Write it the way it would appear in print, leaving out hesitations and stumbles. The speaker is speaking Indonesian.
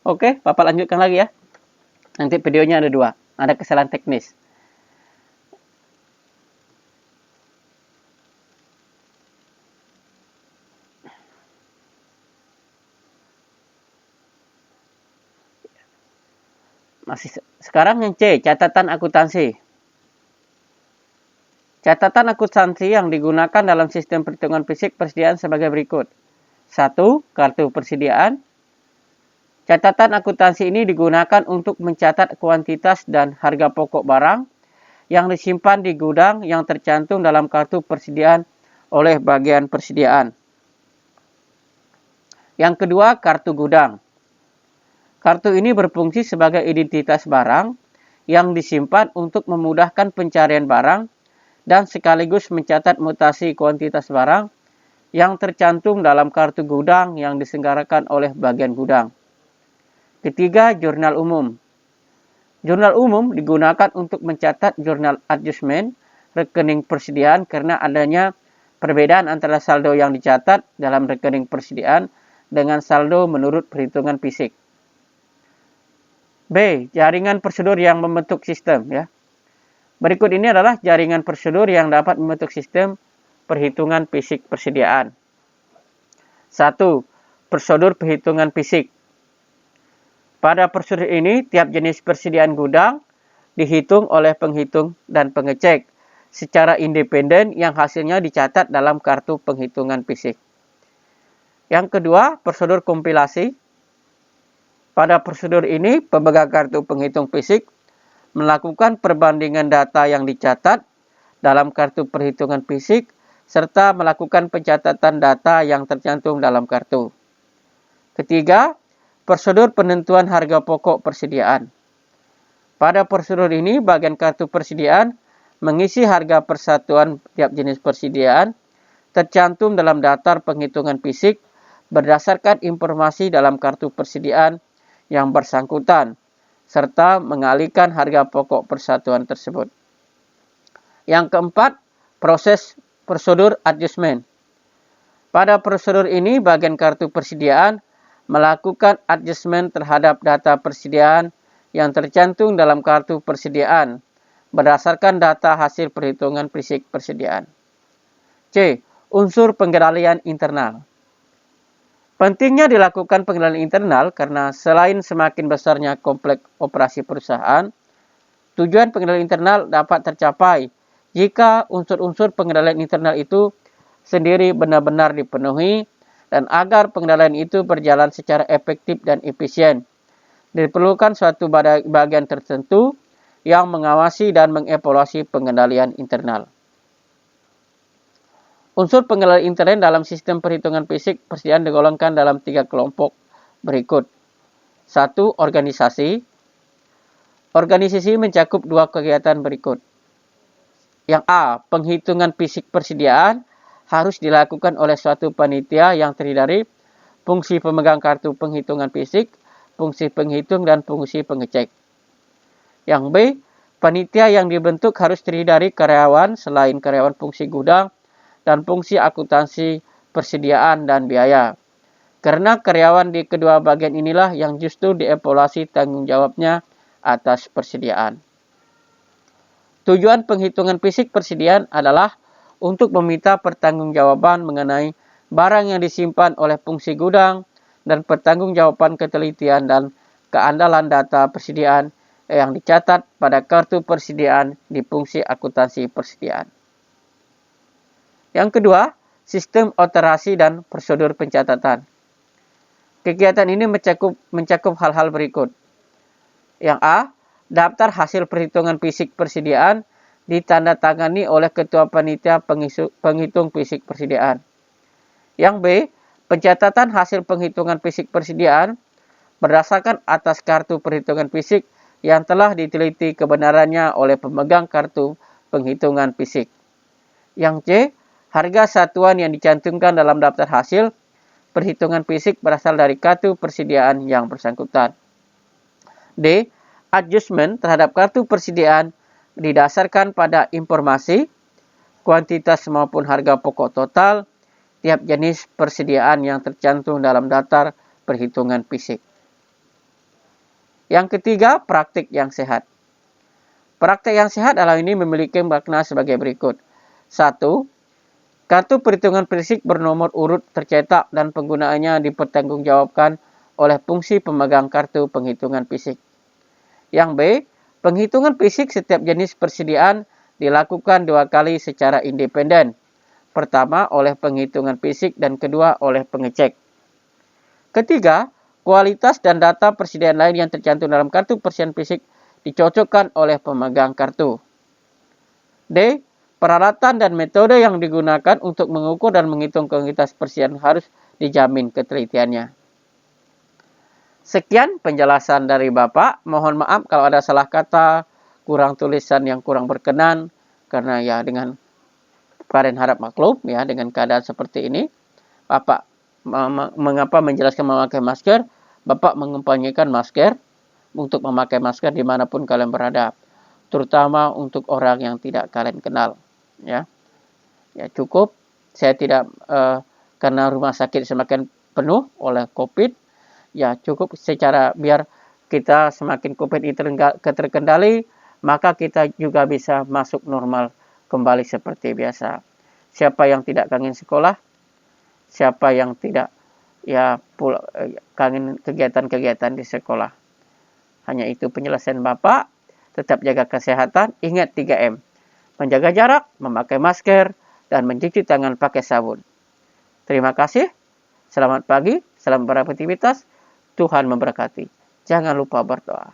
Oke, Bapak lanjutkan lagi ya. Nanti videonya ada 2. Ada kesalahan teknis. Masih sekarang yang C, catatan akuntansi. Catatan akuntansi yang digunakan dalam sistem perhitungan fisik persediaan sebagai berikut. 1. Kartu persediaan. Catatan akuntansi ini digunakan untuk mencatat kuantitas dan harga pokok barang yang disimpan di gudang yang tercantum dalam kartu persediaan oleh bagian persediaan. Yang kedua, kartu gudang. Kartu ini berfungsi sebagai identitas barang yang disimpan untuk memudahkan pencarian barang dan sekaligus mencatat mutasi kuantitas barang yang tercantum dalam kartu gudang yang diselenggarakan oleh bagian gudang. Ketiga, jurnal umum. Jurnal umum digunakan untuk mencatat jurnal adjustment rekening persediaan karena adanya perbedaan antara saldo yang dicatat dalam rekening persediaan dengan saldo menurut perhitungan fisik. B. Jaringan prosedur yang membentuk sistem. Ya. Berikut ini adalah jaringan prosedur yang dapat membentuk sistem perhitungan fisik persediaan. 1. Prosedur perhitungan fisik. Pada prosedur ini, tiap jenis persediaan gudang dihitung oleh penghitung dan pengecek secara independen yang hasilnya dicatat dalam kartu penghitungan fisik. Yang kedua, prosedur kompilasi. Pada prosedur ini, pemegang kartu penghitung fisik melakukan perbandingan data yang dicatat dalam kartu perhitungan fisik serta melakukan pencatatan data yang tercantum dalam kartu. Ketiga, prosedur penentuan harga pokok persediaan. Pada prosedur ini, bagian kartu persediaan mengisi harga persatuan tiap jenis persediaan tercantum dalam daftar penghitungan fisik berdasarkan informasi dalam kartu persediaan yang bersangkutan, serta mengalihkan harga pokok persatuan tersebut. Yang keempat, proses prosedur adjustment. Pada prosedur ini, bagian kartu persediaan melakukan adjustment terhadap data persediaan yang tercantum dalam kartu persediaan berdasarkan data hasil perhitungan fisik persediaan. C. Unsur pengendalian internal. Pentingnya dilakukan pengendalian internal karena selain semakin besarnya kompleks operasi perusahaan, tujuan pengendalian internal dapat tercapai jika unsur-unsur pengendalian internal itu sendiri benar-benar dipenuhi dan agar pengendalian itu berjalan secara efektif dan efisien. Diperlukan suatu bagian tertentu yang mengawasi dan mengevaluasi pengendalian internal. Unsur pengendalian internal dalam sistem perhitungan fisik persediaan digolongkan dalam 3 kelompok berikut. 1. Organisasi. Organisasi mencakup 2 kegiatan berikut. Yang A. Penghitungan fisik persediaan harus dilakukan oleh suatu panitia yang terdiri dari fungsi pemegang kartu penghitungan fisik, fungsi penghitung, dan fungsi pengecek. Yang B. Panitia yang dibentuk harus terdiri dari karyawan selain karyawan fungsi gudang dan fungsi akuntansi persediaan dan biaya. Karena karyawan di kedua bagian inilah yang justru dievaluasi tanggung jawabnya atas persediaan. Tujuan penghitungan fisik persediaan adalah untuk meminta pertanggungjawaban mengenai barang yang disimpan oleh fungsi gudang dan pertanggungjawaban ketelitian dan keandalan data persediaan yang dicatat pada kartu persediaan di fungsi akuntansi persediaan. Yang kedua, sistem operasi dan prosedur pencatatan. Kegiatan ini mencakup hal-hal berikut. Yang A, daftar hasil perhitungan fisik persediaan ditandatangani oleh Ketua Panitia Penghitung Fisik Persediaan. Yang B, pencatatan hasil penghitungan fisik persediaan berdasarkan atas kartu perhitungan fisik yang telah diteliti kebenarannya oleh pemegang kartu penghitungan fisik. Yang C, harga satuan yang dicantumkan dalam daftar hasil perhitungan fisik berasal dari kartu persediaan yang bersangkutan. D. Adjustment terhadap kartu persediaan didasarkan pada informasi, kuantitas maupun harga pokok total tiap jenis persediaan yang tercantum dalam daftar perhitungan fisik. Yang ketiga, praktik yang sehat. Praktik yang sehat adalah ini memiliki makna sebagai berikut. 1. Kartu perhitungan fisik bernomor urut tercetak dan penggunaannya dipertanggungjawabkan oleh fungsi pemegang kartu penghitungan fisik. Yang B, penghitungan fisik setiap jenis persediaan dilakukan 2 kali secara independen. Pertama oleh penghitungan fisik dan kedua oleh pengecek. Ketiga, kualitas dan data persediaan lain yang tercantum dalam kartu persediaan fisik dicocokkan oleh pemegang kartu. D. Peralatan dan metode yang digunakan untuk mengukur dan menghitung kualitas persediaan harus dijamin ketelitiannya. Sekian penjelasan dari Bapak. Mohon maaf kalau ada salah kata, kurang tulisan yang kurang berkenan, karena ya dengan kalian harap maklum ya dengan keadaan seperti ini. Bapak mengapa menjelaskan memakai masker? Bapak mengempanyekan masker untuk memakai masker dimanapun kalian berada, terutama untuk orang yang tidak kalian kenal. Ya cukup. Saya tidak karena rumah sakit semakin penuh oleh COVID. Ya cukup secara biar kita semakin COVID ini terkendali, maka kita juga bisa masuk normal kembali seperti biasa. Siapa yang tidak kangen sekolah? Siapa yang tidak kangen kegiatan-kegiatan di sekolah? Hanya itu penjelasan Bapak. Tetap jaga kesehatan, ingat 3M. Menjaga jarak, memakai masker, dan mencuci tangan pakai sabun. Terima kasih. Selamat pagi, selamat beraktivitas. Tuhan memberkati. Jangan lupa berdoa.